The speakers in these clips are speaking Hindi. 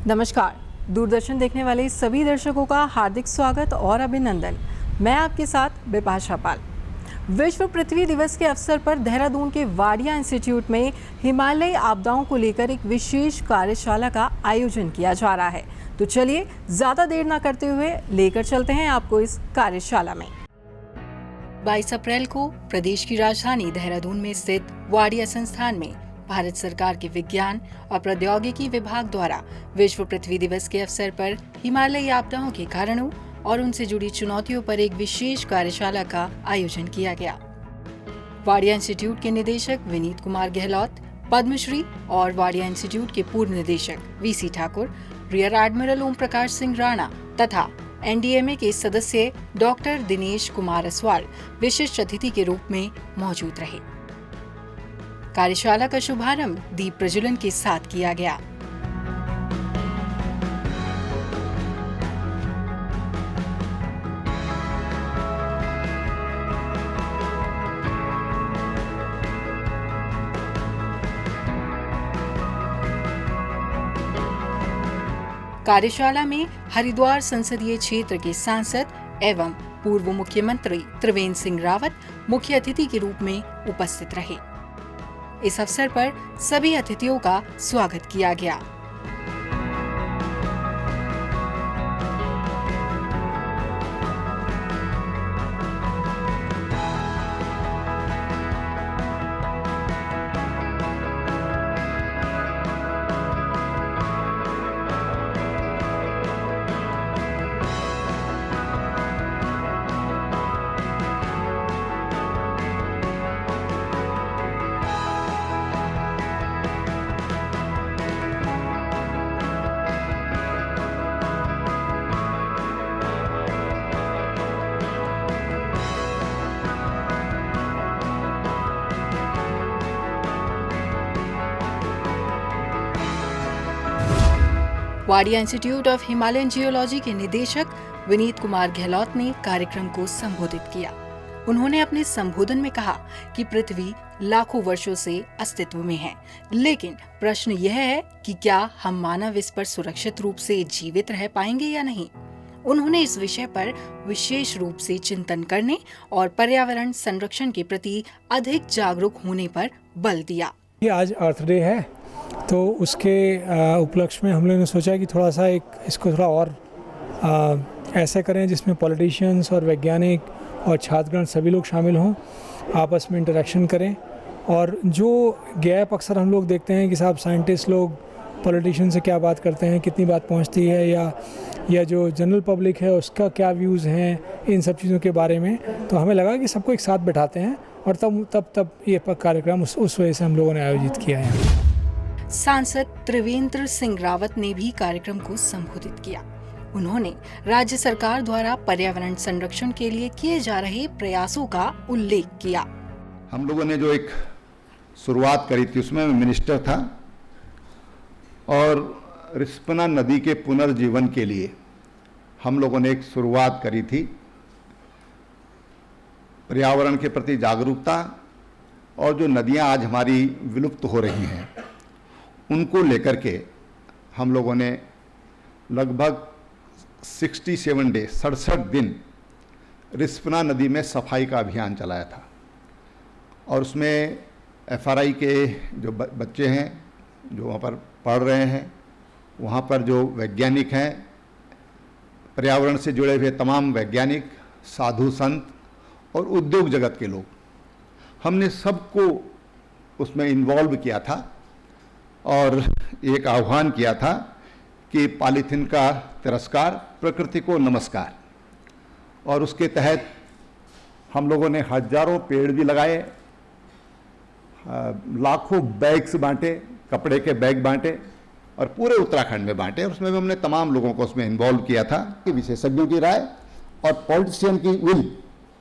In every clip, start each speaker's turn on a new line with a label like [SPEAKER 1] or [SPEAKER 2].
[SPEAKER 1] नमस्कार। दूरदर्शन देखने वाले सभी दर्शकों का हार्दिक स्वागत और अभिनंदन। मैं आपके साथ बिपाशा पाल। विश्व पृथ्वी दिवस के अवसर पर देहरादून के वाडिया इंस्टीट्यूट में हिमालयी आपदाओं को लेकर एक विशेष कार्यशाला का आयोजन किया जा रहा है। तो चलिए ज्यादा देर न करते हुए लेकर चलते हैं आपको इस कार्यशाला में। 22 अप्रैल को प्रदेश की राजधानी देहरादून में स्थित वाडिया संस्थान में भारत सरकार के विज्ञान और प्रौद्योगिकी विभाग द्वारा विश्व पृथ्वी दिवस के अवसर पर हिमालयी आपदाओं के कारणों और उनसे जुड़ी चुनौतियों पर एक विशेष कार्यशाला का आयोजन किया गया। वाडिया इंस्टीट्यूट के निदेशक विनीत कुमार गहलोत, पद्मश्री और वाडिया इंस्टीट्यूट के पूर्व निदेशक VC Thakur, rear admiral Om Prakash Singh Rana तथा एनडीएमए के सदस्य डॉक्टर दिनेश कुमार असवाल विशिष्ट अतिथि के रूप में मौजूद रहे। कार्यशाला का शुभारंभ दीप प्रज्वलन के साथ किया गया। कार्यशाला में हरिद्वार संसदीय क्षेत्र के सांसद एवं पूर्व मुख्यमंत्री त्रिवेंद्र सिंह रावत मुख्य अतिथि के रूप में उपस्थित रहे। इस अवसर पर सभी अतिथियों का स्वागत किया गया। Wadia institute of Himalayan geology के निदेशक विनीत कुमार गहलोत ने कार्यक्रम को संबोधित किया। उन्होंने अपने संबोधन में कहा कि पृथ्वी लाखों वर्षों से अस्तित्व में है, लेकिन प्रश्न यह है कि क्या हम मानव इस पर सुरक्षित रूप से जीवित रह पाएंगे या नहीं। उन्होंने इस विषय पर विशेष रूप से चिंतन करने और पर्यावरण संरक्षण के प्रति अधिक जागरूक होने पर बल दिया।
[SPEAKER 2] ये आज अर्थ डे है, तो उसके उपलक्ष्य में हम लोगों ने सोचा कि थोड़ा सा इसको थोड़ा और ऐसा करें जिसमें पॉलिटिशियंस और वैज्ञानिक और छात्रगण सभी लोग शामिल हों, आपस में इंटरेक्शन करें। और जो गैप अक्सर हम लोग देखते हैं कि साहब साइंटिस्ट लोग पॉलिटिशियन से क्या बात करते हैं, कितनी बात पहुंचती है, या जो जनरल पब्लिक है उसका क्या व्यूज़ हैं इन सब चीज़ों के बारे में। तो हमें लगा कि सबको एक साथ बैठाते हैं और तब ये कार्यक्रम उस वजह से हम लोगों ने आयोजित किया है।
[SPEAKER 1] सांसद त्रिवेंद्र सिंह रावत ने भी कार्यक्रम को संबोधित किया। उन्होंने राज्य सरकार द्वारा पर्यावरण संरक्षण के लिए किए जा रहे प्रयासों का उल्लेख किया।
[SPEAKER 3] हम लोगों ने जो एक शुरुआत करी थी उसमें मैं मिनिस्टर था और रिस्पना नदी के पुनर्जीवन के लिए हम लोगों ने एक शुरुआत करी थी। पर्यावरण के प्रति जागरूकता और जो नदियां आज हमारी विलुप्त हो रही हैं उनको लेकर के हम लोगों ने लगभग 67 दिन रिस्पना नदी में सफाई का अभियान चलाया था। और उसमें एफआरआई के जो बच्चे हैं जो वहाँ पर पढ़ रहे हैं, वहाँ पर जो वैज्ञानिक हैं, पर्यावरण से जुड़े हुए तमाम वैज्ञानिक, साधु संत और उद्योग जगत के लोग, हमने सबको उसमें इन्वॉल्व किया था और एक आह्वान किया था कि पॉलीथीन का तिरस्कार, प्रकृति को नमस्कार। और उसके तहत हम लोगों ने हजारों पेड़ भी लगाए, लाखों बैग्स बांटे, कपड़े के बैग बांटे और पूरे उत्तराखंड में बांटे। और उसमें भी हमने तमाम लोगों को उसमें इन्वॉल्व किया था कि विशेषज्ञों की राय और पॉलिटिशियन की विल,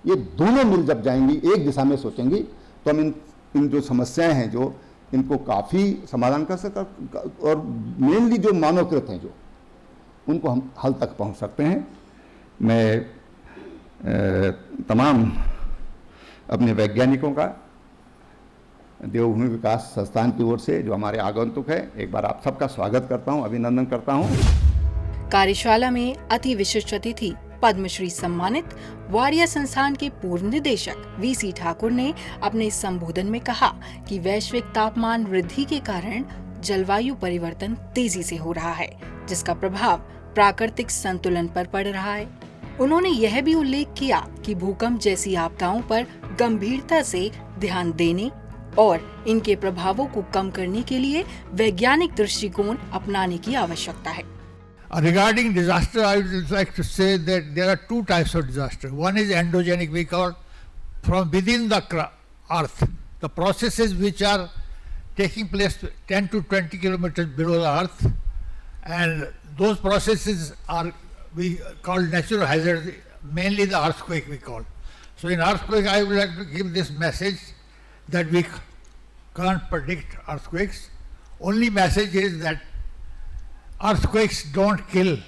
[SPEAKER 3] ये दोनों मिल जब जाएंगी, एक दिशा में सोचेंगी, तो हम इन जो समस्याएं हैं जो इनको काफ़ी समाधान कर सकते और मेनली जो मानवकृत हैं जो उनको हम हल तक पहुंच सकते हैं। मैं तमाम अपने वैज्ञानिकों का देवभूमि विकास संस्थान की ओर से जो हमारे आगंतुक है, एक बार आप सबका स्वागत करता हूं, अभिनंदन करता हूं।
[SPEAKER 1] कार्यशाला में अति विशिष्ट अतिथि पद्मश्री सम्मानित वाडिया संस्थान के पूर्व निदेशक वीसी ठाकुर ने अपने संबोधन में कहा कि वैश्विक तापमान वृद्धि के कारण जलवायु परिवर्तन तेजी से हो रहा है, जिसका प्रभाव प्राकृतिक संतुलन पर पड़ रहा है। उन्होंने यह भी उल्लेख किया कि भूकंप जैसी आपदाओं पर गंभीरता से ध्यान देने और इनके प्रभावों को कम करने के लिए वैज्ञानिक दृष्टिकोण अपनाने की आवश्यकता है।
[SPEAKER 4] Regarding disaster, I would like to say that there are two types of disaster. One is endogenic, we call from within the earth, the processes which are taking place 10 to 20 kilometers below the earth, and those processes are we call natural hazards, mainly the earthquake we call. So in earthquake, I would like to give this message that we can't predict earthquakes. Only message is that earthquakes don't kill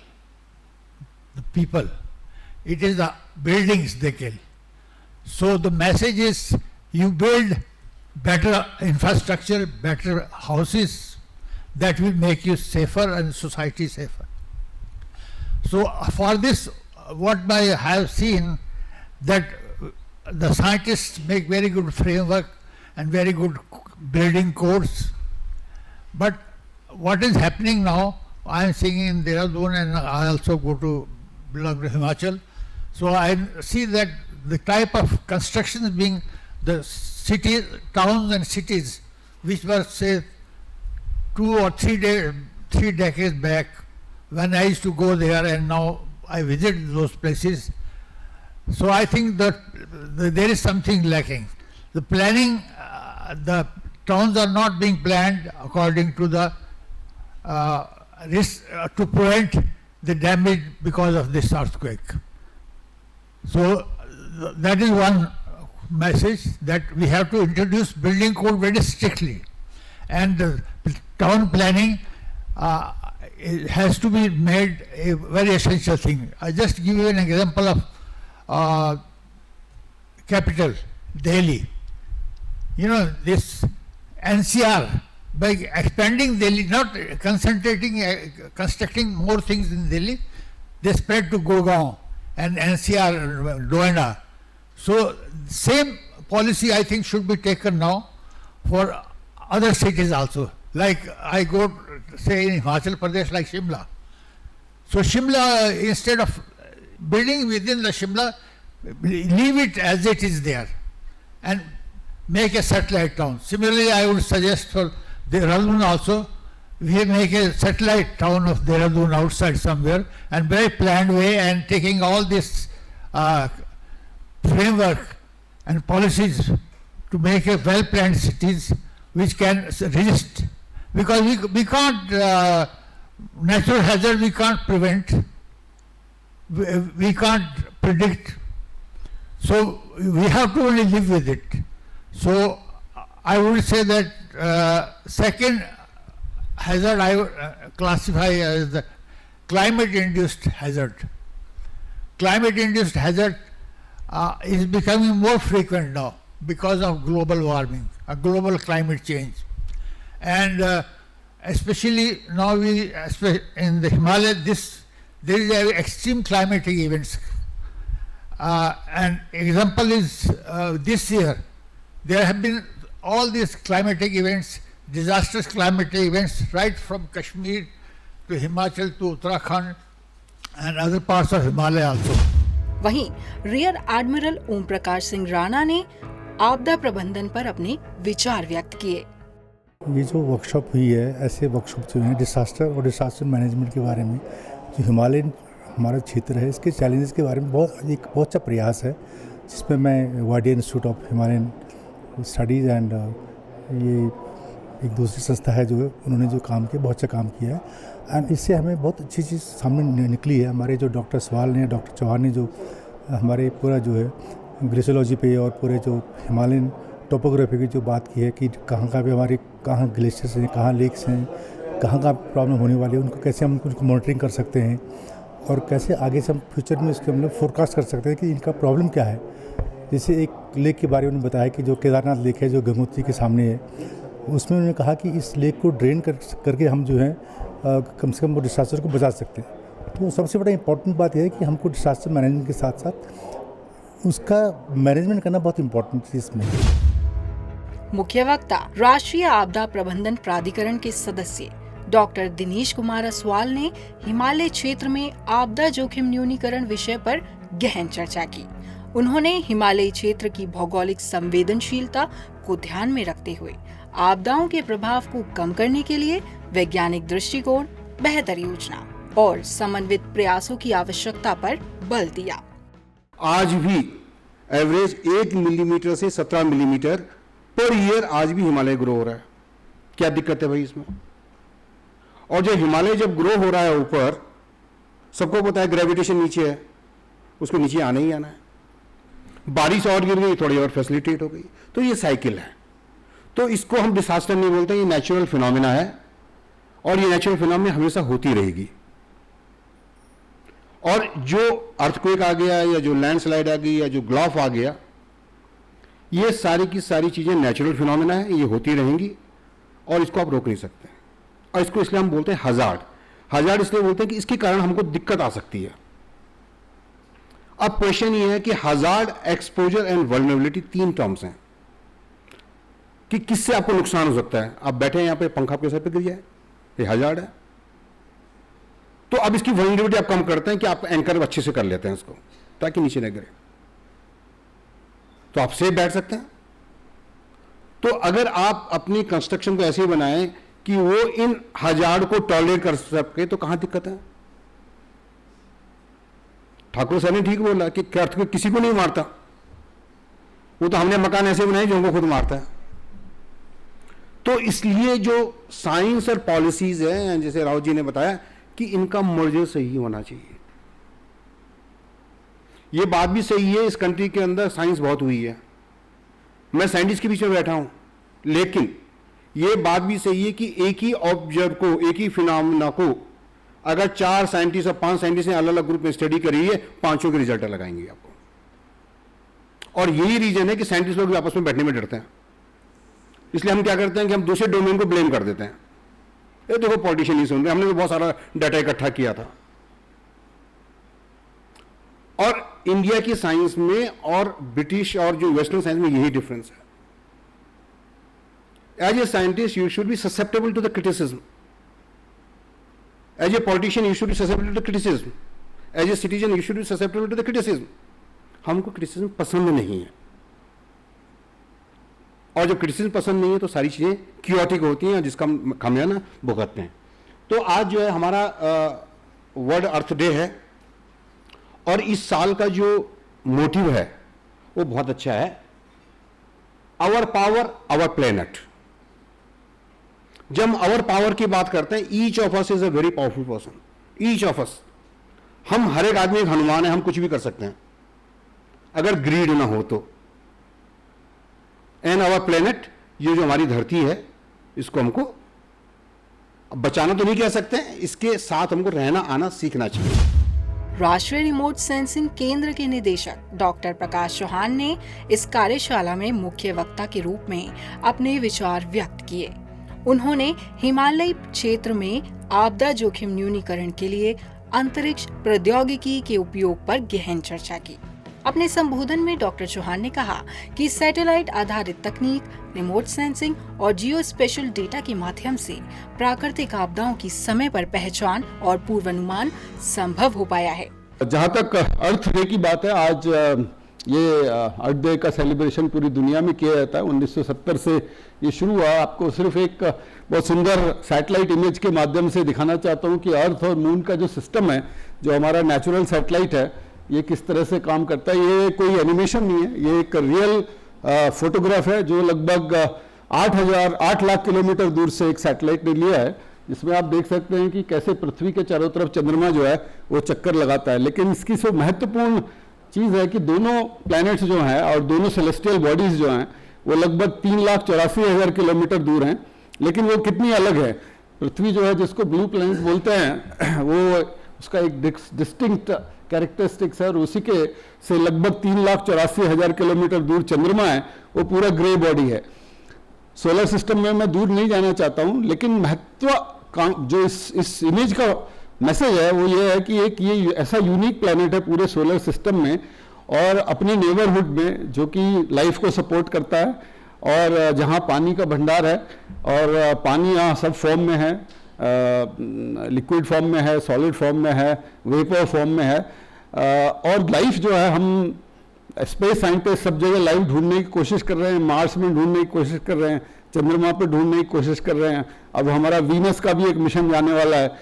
[SPEAKER 4] the people. It is the buildings they kill. So the message is you build better infrastructure, better houses that will make you safer and society safer. So for this, what I have seen that the scientists make very good framework and very good building codes. But what is happening now, I am seeing in Dehradun and I also belong to Himachal. So I see that the type of constructions being the cities, towns and cities which were say 2 or 3 decades back when I used to go there, and now I visit those places. So I think that there is something lacking. The planning, the towns are not being planned according to the risk to prevent the damage because of this earthquake. So that is one message, that we have to introduce building code very strictly, and town planning it has to be made a very essential thing. I just give you an example of capital, Delhi. You know, this NCR, by expanding Delhi, not concentrating, constructing more things in Delhi, they spread to Gurgaon and NCR, Noida. So same policy I think should be taken now for other cities also. Like I go, say in Himachal Pradesh, like Shimla. So Shimla, instead of building within the Shimla, leave it as it is there and make a satellite town. Similarly, I would suggest for Dehradun also, we make a satellite town of Dehradun outside somewhere, and very planned way, and taking all this framework and policies to make a well-planned cities which can resist. Because we can't, natural hazard we can't prevent, we can't predict. So we have to only live with it. So I would say that second hazard I would classify as the climate-induced hazard. Climate-induced hazard is becoming more frequent now because of global warming, global climate change. And especially now in the Himalayas, there is extreme climatic events. An example is this year, there have been all these climatic events, disastrous climatic events, right from Kashmir to Himachal to Uttarakhand and other parts of Himalaya also.
[SPEAKER 1] वहीं रियर एडमिरल ओम प्रकाश सिंह राणा ने आपदा प्रबंधन पर अपने विचार व्यक्त किए।
[SPEAKER 5] ये जो वर्कशॉप हुई है, ऐसे वर्कशॉप जो हैं डिसास्टर और डिसास्टर मैनेजमेंट के बारे में, जो हिमालयन हमारा क्षेत्र है, इसके चैलेंजेस के बारे में एक बहुत अच्छा प्रयास है, जिसमें मैं Wadia institute of Himalayan studies and ये एक दूसरी संस्था है जो उन्होंने जो काम किया, बहुत अच्छा काम किया है, एंड इससे हमें बहुत अच्छी चीज़ सामने निकली है। हमारे जो डॉक्टर सवाल ने, डॉक्टर चौहान ने जो हमारे पूरा जो है ग्लेशियोलॉजी पे और पूरे जो हिमालयन टोपोग्राफी की जो बात की है कि कहाँ भी हमारे कहाँ ग्लेशियर्स हैं, कहाँ लेक्स हैं, कहाँ प्रॉब्लम होने वाली है, उनको कैसे हम उनको मॉनिटरिंग कर सकते हैं और कैसे आगे से हम फ्यूचर में इसके मतलब फोरकास्ट कर सकते हैं कि इनका प्रॉब्लम क्या है। जैसे एक लेक के बारे में उन्होंने बताया कि जो केदारनाथ लेक है जो गंगोत्री के सामने है, उसमें उन्होंने कहा कि इस लेक को ड्रेन करके हम जो है कम से कम वो डिसास्टर को बचा सकते हैं। तो सबसे बड़ा इम्पोर्टेंट बात यह है कि हमको डिसास्टर मैनेजमेंट के साथ साथ उसका मैनेजमेंट करना बहुत इम्पोर्टेंट है इसमें।
[SPEAKER 1] मुख्य वक्ता राष्ट्रीय आपदा प्रबंधन प्राधिकरण के सदस्य डॉक्टर दिनेश कुमार असवाल ने हिमालय क्षेत्र में आपदा जोखिम न्यूनीकरण विषय पर गहन चर्चा की। उन्होंने हिमालयी क्षेत्र की भौगोलिक संवेदनशीलता को ध्यान में रखते हुए आपदाओं के प्रभाव को कम करने के लिए वैज्ञानिक दृष्टिकोण, बेहतर योजना और समन्वित प्रयासों की आवश्यकता पर बल दिया।
[SPEAKER 6] आज भी एवरेज 1 मिलीमीटर से 17 मिलीमीटर पर ईयर आज भी हिमालय ग्रो हो रहा है। क्या दिक्कत है भाई इसमें? और जो हिमालय जब ग्रो हो रहा है ऊपर, सबको पता है ग्रेविटेशन नीचे है, उसको नीचे आना ही आना है। बारिश और गिर गई, थोड़ी और फैसिलिटेट हो गई, तो ये साइकिल है। तो इसको हम डिसास्टर नहीं बोलते, ये नेचुरल फिनोमेना है और ये नेचुरल फिनोमेना हमेशा होती रहेगी। और जो अर्थक्वेक आ गया या जो लैंडस्लाइड आ गई या जो ग्लॉफ आ गया, ये सारी की सारी चीजें नेचुरल फिनोमेना है, ये होती रहेंगी और इसको आप रोक नहीं सकते। और इसको इसलिए हम बोलते हैं हजार्ड। हजार्ड इसलिए बोलते हैं कि इसके कारण हमको दिक्कत आ सकती है। अब क्वेश्चन ये है कि hazard, exposure and vulnerability 3 terms हैं कि किससे आपको नुकसान हो सकता है। आप बैठे हैं यहां पे, पंखा आपके सर पे गिर जाए, ये हजार्ड है। तो अब इसकी वल्नरेबिलिटी आप कम करते हैं कि आप एंकर अच्छे से कर लेते हैं इसको ताकि नीचे न गिरे, तो आप सेफ बैठ सकते हैं। तो अगर आप अपनी कंस्ट्रक्शन को ऐसे ही बनाएं कि वो इन हजार्ड को टॉलरेट कर सके, तो कहां दिक्कत है? ठाकुर सर ने ठीक बोला कि अर्थक्वेक किसी को नहीं मारता, वो तो हमने मकान ऐसे बनाए जो हमको खुद मारता है। तो इसलिए जो साइंस और पॉलिसीज है, जैसे राव जी ने बताया कि इनका मर्जर सही होना चाहिए। ये बात भी सही है, इस कंट्री के अंदर साइंस बहुत हुई है, मैं साइंटिस्ट के बीच में बैठा हूं, लेकिन ये बात भी सही है कि एक ही ऑब्जर्व को, एक ही फिनोमेना को अगर 4 साइंटिस्ट और 5 साइंटिस्ट ने अलग अलग ग्रुप में स्टडी करी है, पांचों के रिजल्ट लगाएंगे आपको। और यही रीजन है कि साइंटिस्ट लोग आपस में बैठने में डरते हैं। इसलिए हम क्या करते हैं कि हम दूसरे डोमेन को ब्लेम कर देते हैं। ये देखो पॉलिटिशियन नहीं सुन रहे, हमने तो बहुत सारा डाटा इकट्ठा किया था। और इंडिया की साइंस में और ब्रिटिश और जो वेस्टर्न साइंस में यही डिफरेंस है। As a scientist you should be susceptible to the criticism, as a politician you should be susceptible to the criticism, as a citizen you should be susceptible to the criticism. हमको क्रिटिसिज्म पसंद नहीं है, और जब क्रिटिसिज्म पसंद नहीं है तो सारी चीजें क्योटिक होती हैं जिसका हम खामियाजा भुगतते हैं। तो आज जो है हमारा वर्ल्ड अर्थ डे है, और इस साल का जो मोटिव है वो बहुत अच्छा है, आवर पावर आवर प्लेनेट। जब हम आवर पावर की बात करते हैं, each of us is a very powerful person, each of us. हम हर एक आदमी एक हनुमान है, हम कुछ भी कर सकते हैं अगर ग्रीड ना हो तो। एंड आवर प्लेनेट, ये जो हमारी धरती है, इसको हमको बचाना तो नहीं कह सकते, इसके साथ हमको रहना आना सीखना चाहिए।
[SPEAKER 1] राष्ट्रीय रिमोट सेंसिंग केंद्र के निदेशक डॉक्टर प्रकाश चौहान ने इस कार्यशाला में मुख्य वक्ता के रूप में अपने विचार व्यक्त किए। उन्होंने हिमालयी क्षेत्र में आपदा जोखिम न्यूनीकरण के लिए अंतरिक्ष प्रौद्योगिकी के उपयोग पर गहन चर्चा की। अपने संबोधन में डॉक्टर चौहान ने कहा कि सैटेलाइट आधारित तकनीक, रिमोट सेंसिंग और जियो स्पेशल डेटा के माध्यम से प्राकृतिक आपदाओं की समय पर पहचान और पूर्वानुमान संभव हो पाया है।
[SPEAKER 7] जहाँ तक अर्थ डे की बात है, आज ये अर्थ डे का सेलिब्रेशन पूरी दुनिया में किया जाता है। 1970 से ये शुरू हुआ। आपको सिर्फ एक बहुत सुंदर सैटेलाइट इमेज के माध्यम से दिखाना चाहता हूँ कि अर्थ और मून का जो सिस्टम है, जो हमारा नेचुरल सैटेलाइट है, ये किस तरह से काम करता है। ये कोई एनिमेशन नहीं है, ये एक रियल फोटोग्राफ है जो लगभग 8 लाख किलोमीटर दूर से एक सैटेलाइट ने लिया है, जिसमें आप देख सकते हैं कि कैसे पृथ्वी के चारों तरफ चंद्रमा जो है वो चक्कर लगाता है। लेकिन इसकी सब महत्वपूर्ण चीज़ है कि दोनों प्लैनेट्स जो हैं और दोनों सेलेस्टियल बॉडीज जो हैं वो लगभग 3,84,000 किलोमीटर दूर हैं, लेकिन वो कितनी अलग है। पृथ्वी जो है, जिसको ब्लू प्लैनेट बोलते हैं, वो उसका एक डिस्टिंक्ट कैरेक्टरिस्टिक्स है और उसी के से लगभग 3,84,000 किलोमीटर दूर चंद्रमा है, वो पूरा ग्रे बॉडी है। सोलर सिस्टम में मैं दूर नहीं जाना चाहता हूँ, लेकिन महत्व जो इस इमेज का मैसेज है वो ये है कि एक ये ऐसा यूनिक प्लैनेट है पूरे सोलर सिस्टम में और अपने नेबरहुड में, जो कि लाइफ को सपोर्ट करता है और जहाँ पानी का भंडार है और पानी यहाँ सब फॉर्म में है, लिक्विड फॉर्म में है, सॉलिड फॉर्म में है, वेपर फॉर्म में है। और लाइफ जो है, हम स्पेस साइंटिस्ट सब जगह लाइफ ढूंढने की कोशिश कर रहे हैं, मार्स में ढूंढने की कोशिश कर रहे हैं, चंद्रमा पर ढूंढने की कोशिश कर रहे हैं। अब हमारा वीनस का भी एक मिशन जाने वाला है,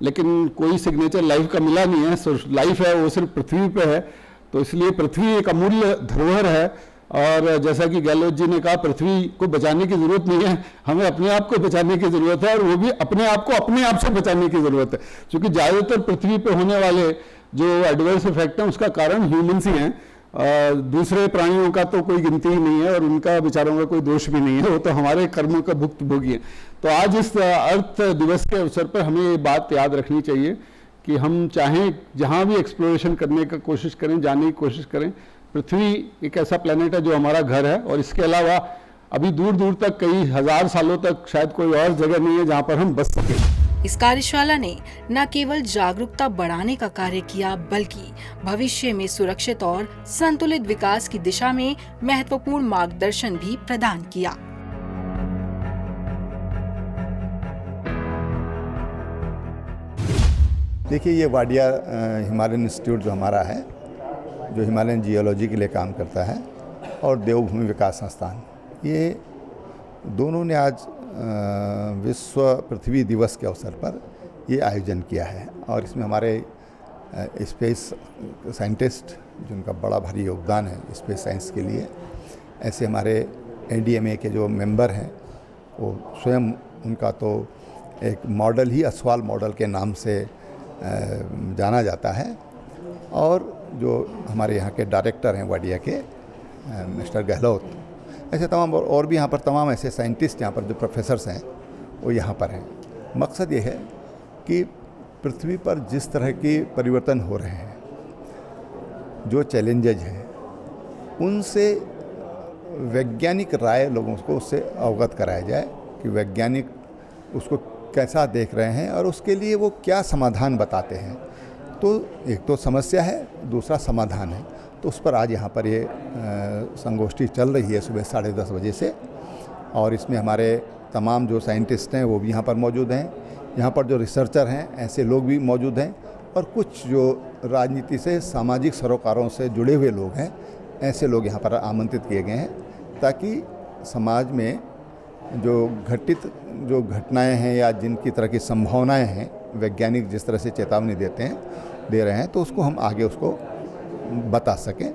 [SPEAKER 7] लेकिन कोई सिग्नेचर लाइफ का मिला नहीं है। सो लाइफ है वो सिर्फ पृथ्वी पे है, तो इसलिए पृथ्वी एक अमूल्य धरोहर है। और जैसा कि गहलोत जी ने कहा, पृथ्वी को बचाने की ज़रूरत नहीं है, हमें अपने आप को बचाने की ज़रूरत है, और वो भी अपने आप को अपने आप से बचाने की ज़रूरत है, क्योंकि ज़्यादातर पृथ्वी पे होने वाले जो एडवर्स इफेक्ट हैं उसका कारण ह्यूमन्स ही हैं। दूसरे प्राणियों का तो कोई गिनती ही नहीं है और उनका बेचारों का कोई दोष भी नहीं है, वो तो हमारे कर्मों का भुक्तभोगी है। तो आज इस अर्थ दिवस के अवसर पर हमें ये बात याद रखनी चाहिए कि हम चाहें जहाँ भी एक्सप्लोरेशन करने का कोशिश करें, जाने की कोशिश करें, पृथ्वी एक ऐसा प्लेनेट है जो हमारा घर है, और इसके अलावा अभी दूर दूर तक कई हजार सालों तक शायद कोई और जगह नहीं है जहाँ पर हम बस सकें।
[SPEAKER 1] इस कार्यशाला ने न केवल जागरूकता बढ़ाने का कार्य किया, बल्कि भविष्य में सुरक्षित और संतुलित विकास की दिशा में महत्वपूर्ण मार्गदर्शन भी प्रदान किया।
[SPEAKER 3] देखिए, ये वाडिया हिमालयन इंस्टीट्यूट जो हमारा है, जो हिमालयन जियोलॉजी के लिए काम करता है, और देवभूमि विकास संस्थान, ये दोनों ने आज विश्व पृथ्वी दिवस के अवसर पर ये आयोजन किया है। और इसमें हमारे स्पेस साइंटिस्ट, जिनका बड़ा भारी योगदान है स्पेस साइंस के लिए, ऐसे हमारे एनडीएमए के जो मेंबर हैं, वो स्वयं, उनका तो एक मॉडल ही असवाल मॉडल के नाम से जाना जाता है। और जो हमारे यहाँ के डायरेक्टर हैं वाडिया के, मिस्टर गहलोत, ऐसे तमाम और भी यहाँ पर तमाम ऐसे साइंटिस्ट यहाँ पर जो प्रोफेसर्स हैं वो यहाँ पर हैं। मकसद ये है कि पृथ्वी पर जिस तरह के परिवर्तन हो रहे हैं, जो चैलेंजेज हैं, उनसे वैज्ञानिक राय लोगों को उससे अवगत कराया जाए कि वैज्ञानिक उसको कैसा देख रहे हैं और उसके लिए वो क्या समाधान बताते हैं। तो एक तो समस्या है, दूसरा समाधान है। तो उस पर आज यहाँ पर ये संगोष्ठी चल रही है सुबह 10:30 बजे से, और इसमें हमारे तमाम जो साइंटिस्ट हैं वो भी यहाँ पर मौजूद हैं। यहाँ पर जो रिसर्चर हैं, ऐसे लोग भी मौजूद हैं, और कुछ जो राजनीति से, सामाजिक सरोकारों से जुड़े हुए लोग हैं, ऐसे लोग यहाँ पर आमंत्रित किए गए हैं, ताकि समाज में जो घटित जो घटनाएं हैं या जिनकी तरह की संभावनाएं हैं, वैज्ञानिक जिस तरह से चेतावनी दे रहे हैं, तो उसको हम आगे उसको बता सकें।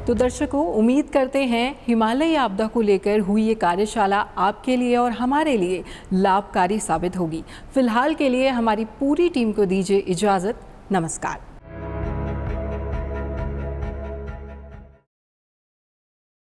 [SPEAKER 1] तो दर्शकों, उम्मीद करते हैं हिमालयी आपदा को लेकर हुई ये कार्यशाला आपके लिए और हमारे लिए लाभकारी साबित होगी। फिलहाल के लिए हमारी पूरी टीम को दीजिए इजाज़त। नमस्कार।